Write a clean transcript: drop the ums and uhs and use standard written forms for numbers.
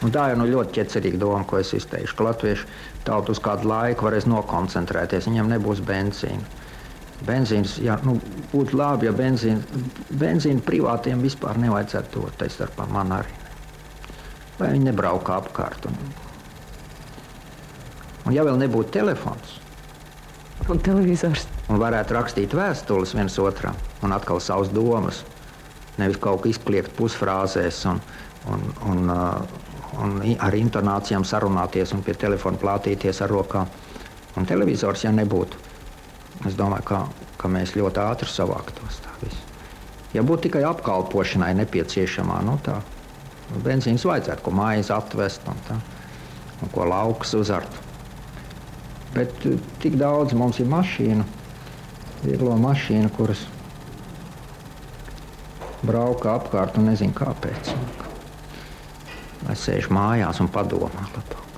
Un tā jau ļoti ķecerīga doma, ko es izteikšu, ka latviešu tauta uz kādu laiku varēs nokoncentrēties, viņiem nebūs benzīna. Benzīns, jā, būtu labi, ja benzīnu privātiem vispār nevajadzētu dot, tai starpā man arī. Lai viņi nebrauka apkārt. Un ja vēl nebūtu telefons, un televizors, un varētu rakstīt vēstules viens otram, un atkal savas domas, nevis kaut kā izkliegt pusfrāzēs, un ar intonācijām sarunāties, un pie telefona plātīties ar rokām. Un televizors, ja nebūtu, es domāju, ka mēs ļoti ātri savāktos tā visu. Ja būtu tikai apkalpošanai nepieciešamā, tā, benzīns vajadzētu, ko maizi atvest, un ko laukus uzart. Bet tik daudz mums ir mašīnu, vieglo mašīnu, kuras brauka apkārt un nezinu kāpēc. Lai sēž mājās un padomā labāk.